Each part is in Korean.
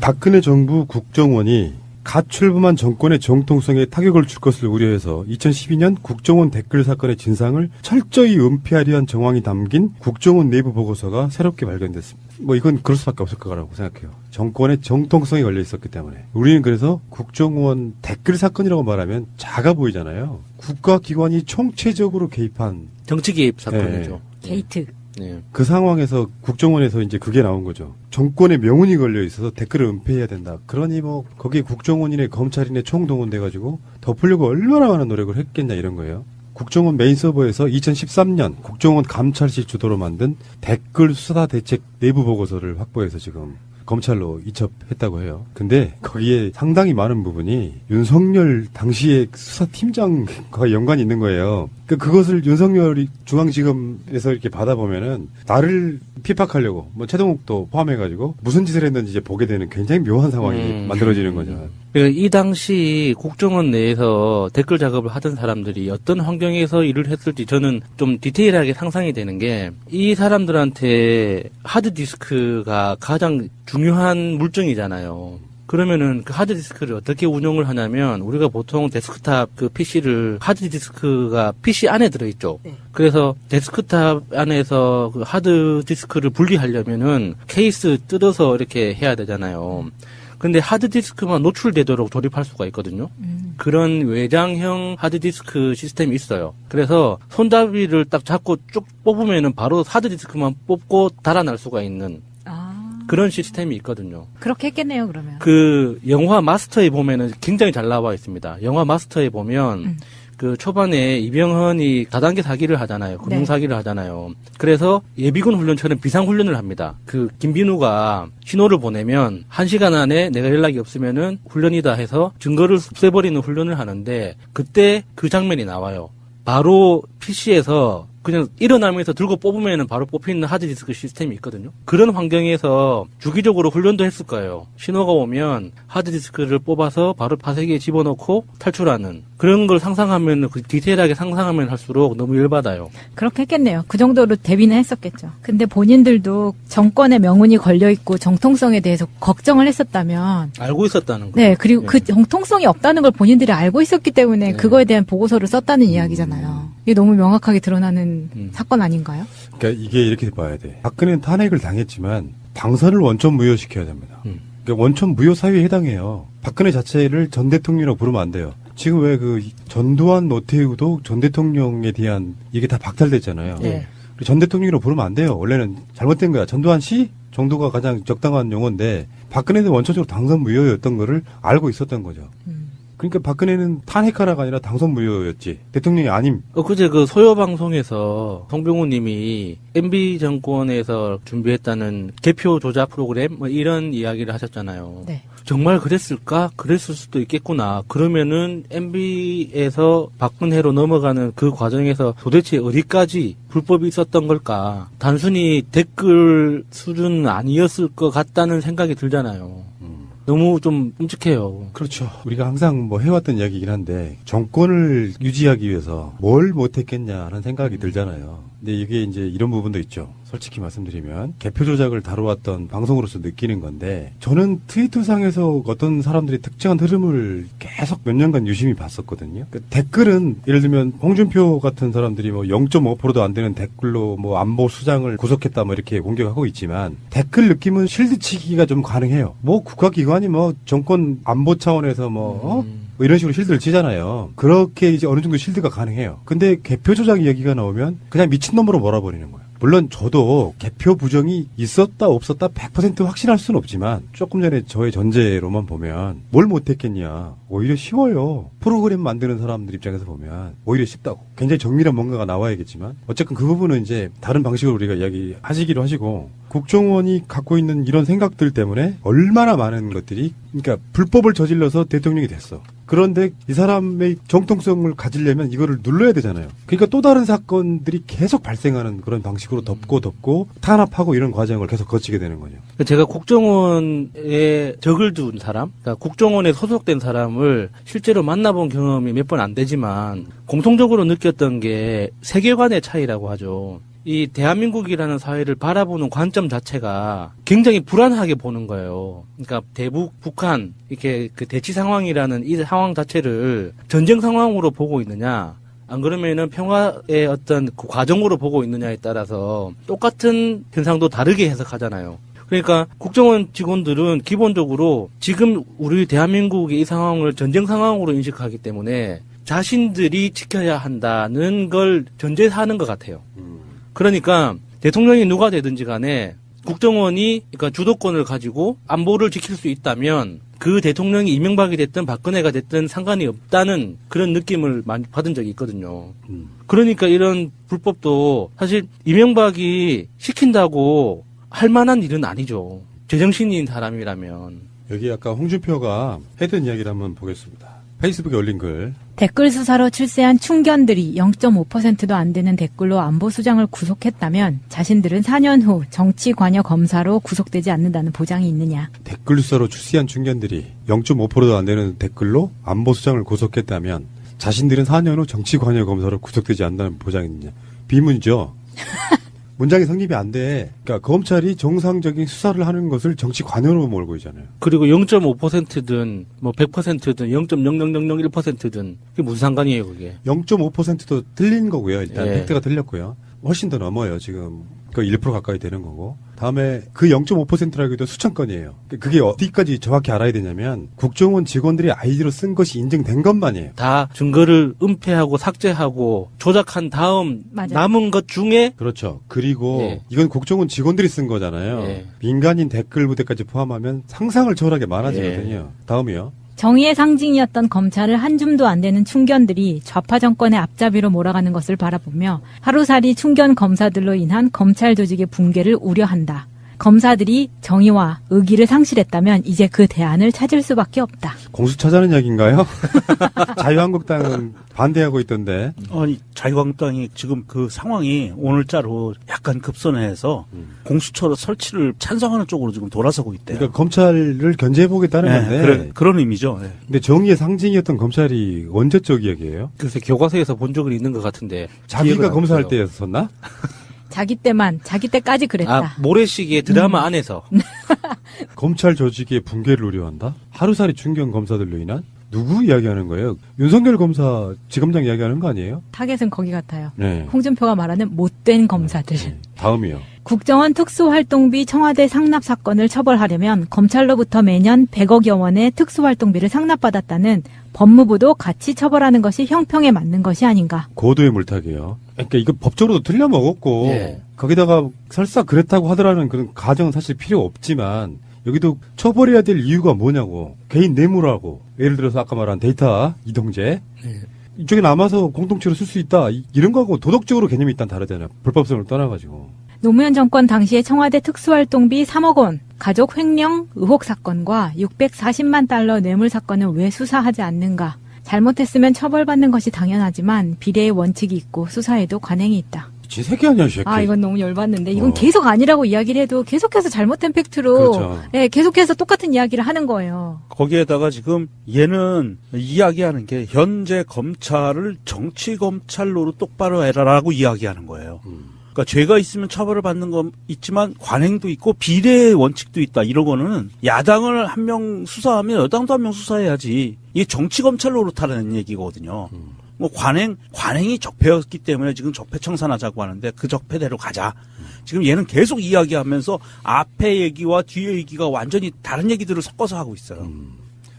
박근혜 정부 국정원이 갓 출범한 정권의 정통성에 타격을 줄 것을 우려해서 2012년 국정원 댓글 사건의 진상을 철저히 은폐하려 한 정황이 담긴 국정원 내부 보고서가 새롭게 발견됐습니다. 뭐 이건 그럴 수밖에 없을 거라고 생각해요. 정권의 정통성이 걸려 있었기 때문에. 우리는 그래서 국정원 댓글 사건이라고 말하면 작아 보이잖아요. 국가기관이 총체적으로 개입한 정치 개입 사건이죠. 네. 게이트. 네. 그 상황에서 국정원에서 이제 그게 나온 거죠. 정권의 명운이 걸려 있어서 댓글을 은폐해야 된다. 그러니 뭐 거기에 국정원이네 검찰이네 총동원돼가지고 덮으려고 얼마나 많은 노력을 했겠냐 이런 거예요. 국정원 메인 서버에서 2013년 국정원 감찰실 주도로 만든 댓글 수사 대책 내부 보고서를 확보해서 지금 검찰로 이첩했다고 해요. 근데 거기에 상당히 많은 부분이 윤석열 당시의 수사팀장과 연관이 있는 거예요. 그것을 윤석열이 중앙지검에서 이렇게 받아보면은 나를 핍박하려고 뭐 최동욱도 포함해가지고 무슨 짓을 했는지 이제 보게 되는 굉장히 묘한 상황이 만들어지는 거죠. 그러니까 이 당시 국정원 내에서 댓글 작업을 하던 사람들이 어떤 환경에서 일을 했을지 저는 좀 디테일하게 상상이 되는 게 이 사람들한테 하드디스크가 가장 중요한 물증이잖아요. 그러면은 그 하드디스크를 어떻게 운용을 하냐면 우리가 보통 데스크탑 그 PC를 하드디스크가 PC 안에 들어있죠. 네. 그래서 데스크탑 안에서 그 하드디스크를 분리하려면은 케이스 뜯어서 이렇게 해야 되잖아요. 근데 하드디스크만 노출되도록 조립할 수가 있거든요. 그런 외장형 하드디스크 시스템이 있어요. 그래서 손잡이를 딱 잡고 쭉 뽑으면은 바로 하드디스크만 뽑고 달아날 수가 있는 그런 시스템이 있거든요. 그렇게 했겠네요, 그러면. 그 영화 마스터에 보면은 굉장히 잘 나와 있습니다. 영화 마스터에 보면 그 초반에 이병헌이 다단계 사기를 하잖아요. 금융 사기를 하잖아요. 그래서 예비군 훈련처럼 비상 훈련을 합니다. 그 김빈우가 신호를 보내면 1시간 안에 내가 연락이 없으면은 훈련이다 해서 증거를 없애버리는 훈련을 하는데 그때 그 장면이 나와요. 바로 PC에서 그냥 일어나면서 들고 뽑으면 바로 뽑히는 하드디스크 시스템이 있거든요. 그런 환경에서 주기적으로 훈련도 했을 거예요. 신호가 오면 하드디스크를 뽑아서 바로 파쇄기에 집어넣고 탈출하는 그런 걸 상상하면 그 디테일하게 상상하면 할수록 너무 열받아요. 그렇게 했겠네요. 그 정도로 대비는 했었겠죠. 근데 본인들도 정권의 명운이 걸려있고 정통성에 대해서 걱정을 했었다면 알고 있었다는 거예요. 네, 그리고 그 정통성이 없다는 걸 본인들이 알고 있었기 때문에 그거에 대한 보고서를 썼다는 이야기잖아요. 이게 너무 명확하게 드러나는 사건 아닌가요? 그러니까 이게 이렇게 봐야 돼. 박근혜는 탄핵을 당했지만 당선을 원천 무효시켜야 됩니다. 그러니까 원천 무효 사유에 해당해요. 박근혜 자체를 전 대통령이라고 부르면 안 돼요. 지금 왜 그 전두환, 노태우도 전 대통령에 대한 이게 다 박탈됐잖아요. 네. 전 대통령이라고 부르면 안 돼요. 원래는 잘못된 거야. 전두환 씨 정도가 가장 적당한 용어인데 박근혜는 원천적으로 당선 무효였던 거를 알고 있었던 거죠. 그러니까 박근혜는 탄핵하라가 아니라 당선 무효였지. 대통령이 아님. 그제 그 소요 방송에서 송병우 님이 MB 정권에서 준비했다는 개표 조작 프로그램 뭐 이런 이야기를 하셨잖아요. 네. 정말 그랬을까? 그랬을 수도 있겠구나. 그러면은 MB에서 박근혜로 넘어가는 그 과정에서 도대체 어디까지 불법이 있었던 걸까? 단순히 댓글 수준은 아니었을 것 같다는 생각이 들잖아요. 너무 좀 끔찍해요. 그렇죠. 우리가 항상 뭐 해왔던 이야기이긴 한데 정권을 유지하기 위해서 뭘 못했겠냐는 생각이 들잖아요. 근데 이게 이제 이런 부분도 있죠. 솔직히 말씀드리면 개표 조작을 다루었던 방송으로서 느끼는 건데 저는 트위터상에서 어떤 사람들이 특정한 흐름을 계속 몇 년간 유심히 봤었거든요. 그 댓글은 예를 들면 홍준표 같은 사람들이 뭐 0.5%도 안 되는 댓글로 뭐 안보 수장을 구속했다 뭐 이렇게 공격하고 있지만 댓글 느낌은 실드치기가 좀 가능해요. 뭐 국가기관이 뭐 정권 안보 차원에서 뭐 이런 식으로 실드를 치잖아요. 그렇게 이제 어느 정도 실드가 가능해요. 근데 개표 조작 이야기가 나오면 그냥 미친놈으로 몰아버리는 거예요. 물론 저도 개표 부정이 있었다 없었다 100% 확신할 수는 없지만 조금 전에 저의 전제로만 보면 뭘 못했겠냐. 오히려 쉬워요. 프로그램 만드는 사람들 입장에서 보면 오히려 쉽다고. 굉장히 정밀한 뭔가가 나와야겠지만 어쨌든 그 부분은 이제 다른 방식으로 우리가 이야기하시기로 하시고 국정원이 갖고 있는 이런 생각들 때문에 얼마나 많은 것들이 그러니까 불법을 저질러서 대통령이 됐어. 그런데 이 사람의 정통성을 가지려면 이거를 눌러야 되잖아요. 그러니까 또 다른 사건들이 계속 발생하는 그런 방식으로 덮고 탄압하고 이런 과정을 계속 거치게 되는 거죠. 제가 국정원에 적을 둔 사람, 그러니까 국정원에 소속된 사람을 실제로 만나본 경험이 몇 번 안 되지만 공통적으로 느꼈던 게 세계관의 차이라고 하죠. 이 대한민국이라는 사회를 바라보는 관점 자체가 굉장히 불안하게 보는 거예요. 그러니까 대북, 북한, 이렇게 그 대치 상황이라는 이 상황 자체를 전쟁 상황으로 보고 있느냐, 안 그러면은 평화의 어떤 그 과정으로 보고 있느냐에 따라서 똑같은 현상도 다르게 해석하잖아요. 그러니까 국정원 직원들은 기본적으로 지금 우리 대한민국의 이 상황을 전쟁 상황으로 인식하기 때문에 자신들이 지켜야 한다는 걸 전제하는 것 같아요. 그러니까 대통령이 누가 되든지 간에 국정원이 그러니까 주도권을 가지고 안보를 지킬 수 있다면 그 대통령이 이명박이 됐든 박근혜가 됐든 상관이 없다는 그런 느낌을 많이 받은 적이 있거든요. 그러니까 이런 불법도 사실 이명박이 시킨다고 할 만한 일은 아니죠. 제정신인 사람이라면. 여기 아까 홍준표가 했던 이야기를 한번 보겠습니다. 페이스북에 올린 글. 댓글 수사로 출세한 충견들이 0.5%도 안 되는 댓글로 안보수장을 구속했다면 자신들은 4년 후 정치 관여 검사로 구속되지 않는다는 보장이 있느냐. 댓글 수사로 출시한 중견들이 0.5%도 안 되는 댓글로 안보수장을 구속했다면 자신들은 4년 후 정치 관여 검사로 구속되지 않는다는 보장이 있느냐. 비문이죠. 문장이 성립이 안 돼. 그러니까 검찰이 정상적인 수사를 하는 것을 정치 관여로 몰고 있잖아요. 그리고 0.5%든 뭐 100%든 0.00001%든 그게 무슨 상관이에요, 그게. 0.5%도 틀린 거고요. 일단 예. 팩트가 틀렸고요. 훨씬 더 넘어요. 지금 거의 1% 가까이 되는 거고. 다음에 그 0.5%라고 해도 수천 건이에요. 그게 어디까지 정확히 알아야 되냐면 국정원 직원들이 아이디로 쓴 것이 인증된 것만이에요. 다 증거를 은폐하고 삭제하고 조작한 다음 맞아요. 남은 것 중에 그렇죠. 그리고 예. 이건 국정원 직원들이 쓴 거잖아요. 예. 민간인 댓글 부대까지 포함하면 상상을 초월하게 많아지거든요. 예. 다음이요. 정의의 상징이었던 검찰을 한 줌도 안 되는 충견들이 좌파 정권의 앞잡이로 몰아가는 것을 바라보며 하루살이 충견 검사들로 인한 검찰 조직의 붕괴를 우려한다. 검사들이 정의와 의기를 상실했다면 이제 그 대안을 찾을 수밖에 없다. 공수처자는 이야기인가요? 자유한국당은 반대하고 있던데. 아니, 자유한국당이 지금 그 상황이 오늘자로 약간 급선회해서 공수처 설치를 찬성하는 쪽으로 지금 돌아서고 있대요. 그러니까 검찰을 견제해보겠다는 건데. 그런 의미죠. 네. 근데 정의의 상징이었던 검찰이 언제적 이야기예요? 글쎄 교과서에서 본 적은 있는 것 같은데 자기가 기억은 안 검사할 나요. 때였었나? 자기 때까지 그랬다. 아 모래시계 드라마 안에서 검찰 조직의 붕괴를 우려한다? 하루살이 충견 검사들로 인한? 누구 이야기하는 거예요? 윤석열 검사 지검장 이야기하는 거 아니에요? 타겟은 거기 같아요. 네. 홍준표가 말하는 못된 검사들. 다음이요. 국정원 특수활동비 청와대 상납 사건을 처벌하려면 검찰로부터 매년 100억여 원의 특수활동비를 상납받았다는 법무부도 같이 처벌하는 것이 형평에 맞는 것이 아닌가. 고도의 물타기요. 그러니까 이거 법적으로도 틀려먹었고 예. 거기다가 설사 그랬다고 하더라는 그런 가정은 사실 필요 없지만 여기도 처벌해야 될 이유가 뭐냐고. 개인 뇌물하고 예를 들어서 아까 말한 데이터 이동제 이쪽에 남아서 공동체로 쓸 수 있다. 이런 거하고 도덕적으로 개념이 일단 다르잖아요. 불법성을 떠나가지고. 노무현 정권 당시에 청와대 특수활동비 3억 원, 가족 횡령 의혹 사건과 640만 달러 뇌물 사건은 왜 수사하지 않는가. 잘못했으면 처벌받는 것이 당연하지만 비례의 원칙이 있고 수사에도 관행이 있다. 지 새끼 아니야, 이 새끼. 아, 이건 너무 열받는데. 이건 어. 계속 아니라고 이야기를 해도 계속해서 잘못된 팩트로 그렇죠. 예, 계속해서 똑같은 이야기를 하는 거예요. 거기에다가 지금 얘는 이야기하는 게 현재 검찰을 정치 검찰로 똑바로 해라라고 이야기하는 거예요. 그러니까 죄가 있으면 처벌을 받는 건 있지만 관행도 있고 비례의 원칙도 있다. 이러고는 야당을 한 명 수사하면 여당도 한 명 수사해야지. 이게 정치 검찰로 노릇하라는 얘기거든요. 뭐 관행이 적폐였기 때문에 지금 적폐 청산하자고 하는데 그 적폐대로 가자. 지금 얘는 계속 이야기하면서 앞에 얘기와 뒤에 얘기가 완전히 다른 얘기들을 섞어서 하고 있어요.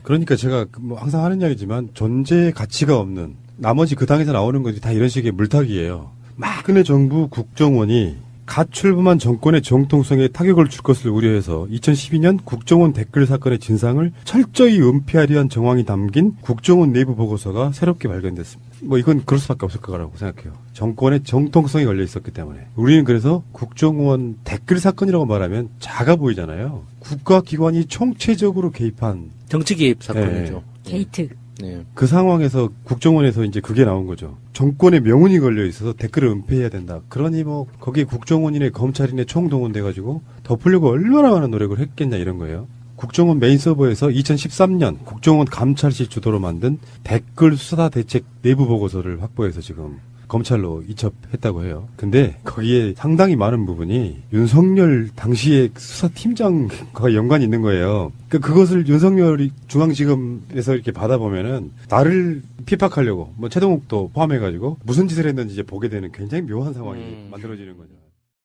그러니까 제가 뭐 항상 하는 이야기지만 존재의 가치가 없는 나머지 그 당에서 나오는 것이 다 이런 식의 물타기예요. 박근혜 정부 국정원이 갓 출범한 정권의 정통성에 타격을 줄 것을 우려해서 2012년 국정원 댓글 사건의 진상을 철저히 은폐하려 한 정황이 담긴 국정원 내부 보고서가 새롭게 발견됐습니다. 뭐 이건 그럴 수밖에 없을 거라고 생각해요. 정권의 정통성이 걸려 있었기 때문에. 우리는 그래서 국정원 댓글 사건이라고 말하면 작아 보이잖아요. 국가기관이 총체적으로 개입한 정치 개입 사건이죠. 게이트. 네. 그 상황에서 국정원에서 이제 그게 나온 거죠. 정권의 명운이 걸려 있어서 댓글을 은폐해야 된다. 그러니 뭐 거기에 국정원이네 검찰이네 총동원돼가지고 덮으려고 얼마나 많은 노력을 했겠냐 이런 거예요. 국정원 메인 서버에서 2013년 국정원 감찰실 주도로 만든 댓글 수사 대책 내부 보고서를 확보해서 지금 검찰로 이첩했다고 해요. 근데 거기에 상당히 많은 부분이 윤석열 당시의 수사팀장과 연관이 있는 거예요. 그것을 윤석열이 중앙지검에서 이렇게 받아보면은 나를 핍박하려고 뭐 최동욱도 포함해가지고 무슨 짓을 했는지 이제 보게 되는 굉장히 묘한 상황이 만들어지는 거죠.